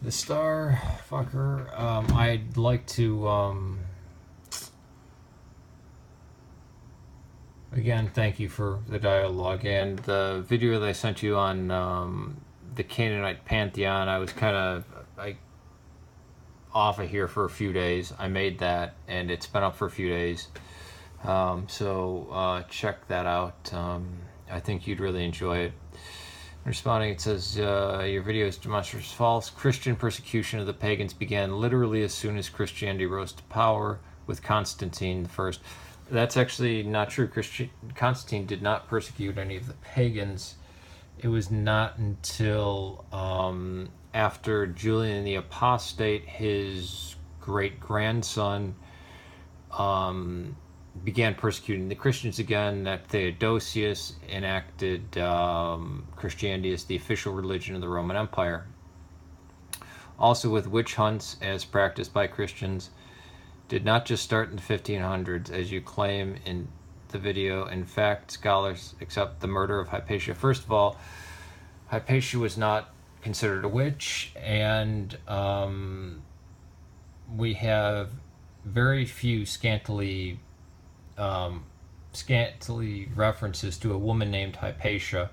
The star fucker. I'd like to again thank you for the dialogue and the video that I sent you on the Canaanite pantheon. I was kind of off of here for a few days. I made that and it's been up for a few days. So check that out. I think you'd really enjoy it. Responding, it says, your video is demonstrably false. Christian persecution of the pagans began literally as soon as Christianity rose to power with Constantine I. That's actually not true. Constantine did not persecute any of the pagans. It was not until after Julian the Apostate, his great-grandson, began persecuting the Christians again, that Theodosius enacted Christianity as the official religion of the Roman Empire. Also with witch hunts as practiced by Christians did not just start in the 1500s as you claim in the video. In fact, scholars accept the murder of Hypatia. First of all, Hypatia was not considered a witch, and we have very few scantily references to a woman named Hypatia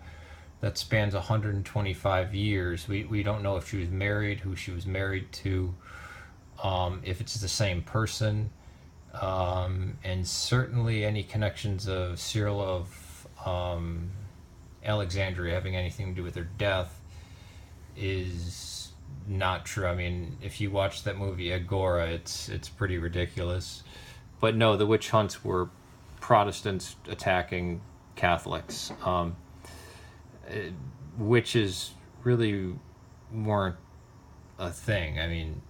that spans 125 years. We don't know if she was married, who she was married to, if it's the same person, and certainly any connections of Cyril of Alexandria having anything to do with her death is not true. I mean, if you watch that movie Agora, it's pretty ridiculous. But no, the witch hunts were Protestants attacking Catholics. Witches really weren't a thing. I mean,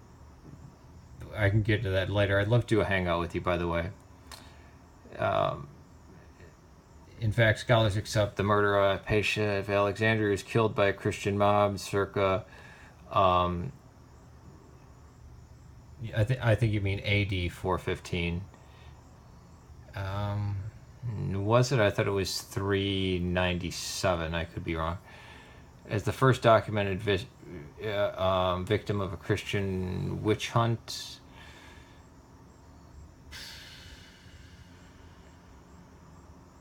I can get to that later. I'd love to do a hangout with you, by the way. In fact, scholars accept the murder of Hypatia of Alexandria was killed by a Christian mob circa I think you mean AD 415. Was it? I thought it was 397. I could be wrong. As the first documented victim of a Christian witch hunt.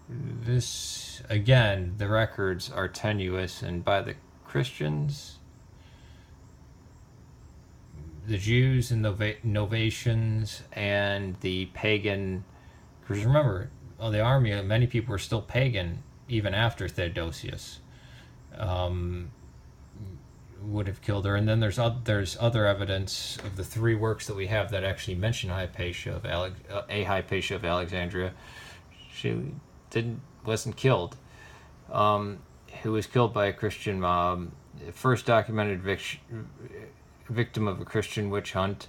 This, again, the records are tenuous, and by the Christians, the Jews and the Novatians and the pagan, because remember, the army, many people were still pagan even after Theodosius would have killed her. And then there's other evidence of the three works that we have that actually mention Hypatia of Hypatia of Alexandria. She wasn't killed. Who was killed by a Christian mob. First documented victim of a Christian witch hunt.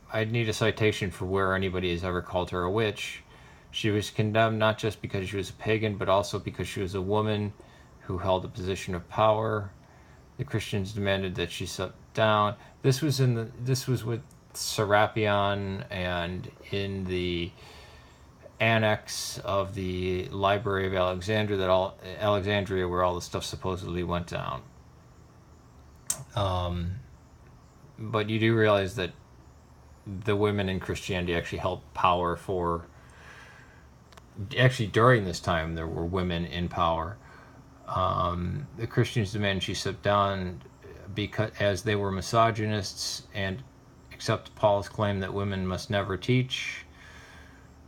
I'd need a citation for where anybody has ever called her a witch. She was condemned not just because she was a pagan, but also because she was a woman who held a position of power. The Christians demanded that she step down. This was with Serapion, and in the annex of the Library of Alexandria, Alexandria, where all the stuff supposedly went down. But you do realize that the women in Christianity actually held power actually during this time there were women in power. The Christians demanded she step down as they were misogynists and accept Paul's claim that women must never teach.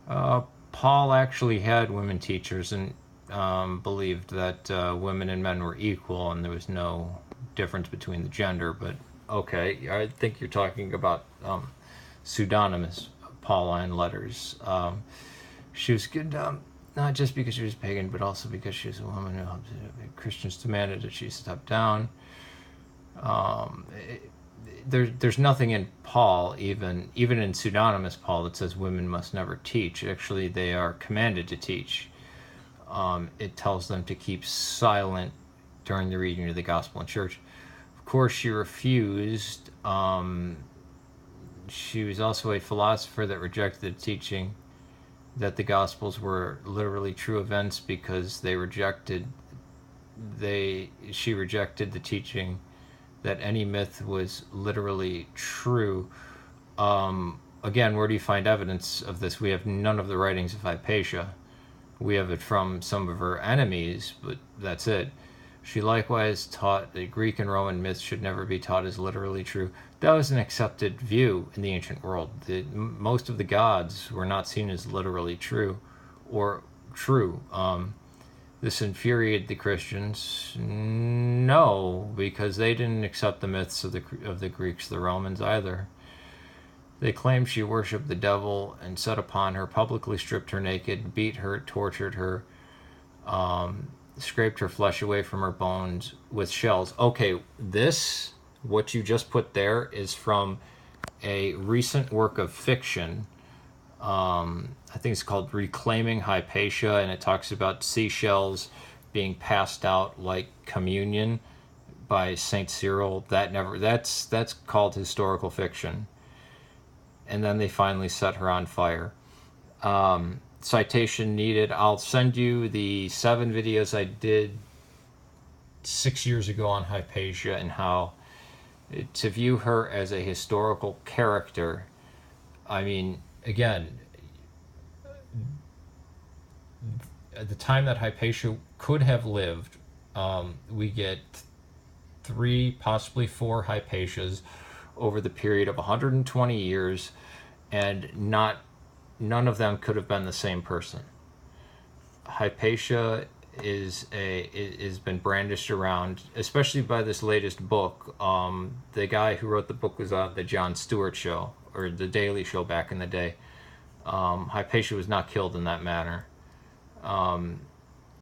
Paul actually had women teachers and believed that women and men were equal and there was no difference between the gender, but okay, I think you're talking about pseudonymous Pauline letters. She was good, not just because she was pagan, but also because she was a woman who helped. Christians demanded that she step down. There's nothing in Paul, even in pseudonymous Paul, that says women must never teach. Actually, they are commanded to teach. It tells them to keep silent during the reading of the gospel in church. Of course, she refused. She was also a philosopher that rejected the teaching that the Gospels were literally true events because they rejected she rejected the teaching that any myth was literally true. Again, where do you find evidence of this? We have none of the writings of Hypatia. We have it from some of her enemies, but that's it. She likewise taught that Greek and Roman myths should never be taught as literally true. That was an accepted view in the ancient world. Most of the gods were not seen as literally true or true. This infuriated the Christians. No, because they didn't accept the myths of the Greeks, the Romans either. They claimed she worshipped the devil and set upon her, publicly stripped her naked, beat her, tortured her, scraped her flesh away from her bones with shells. Okay, this, what you just put there, is from a recent work of fiction. I think it's called Reclaiming Hypatia, and it talks about seashells being passed out like communion by Saint Cyril. That's called historical fiction. And then they finally set her on fire. Citation needed. I'll send you the 7 videos I did 6 years ago on Hypatia and how to view her as a historical character. I mean, again, at the time that Hypatia could have lived, we get 3, possibly 4 Hypatias over the period of 120 years, and none of them could have been the same person. Hypatia is been brandished around, especially by this latest book. The guy who wrote the book was on the Jon Stewart show, or the Daily Show back in the day. Hypatia was not killed in that manner.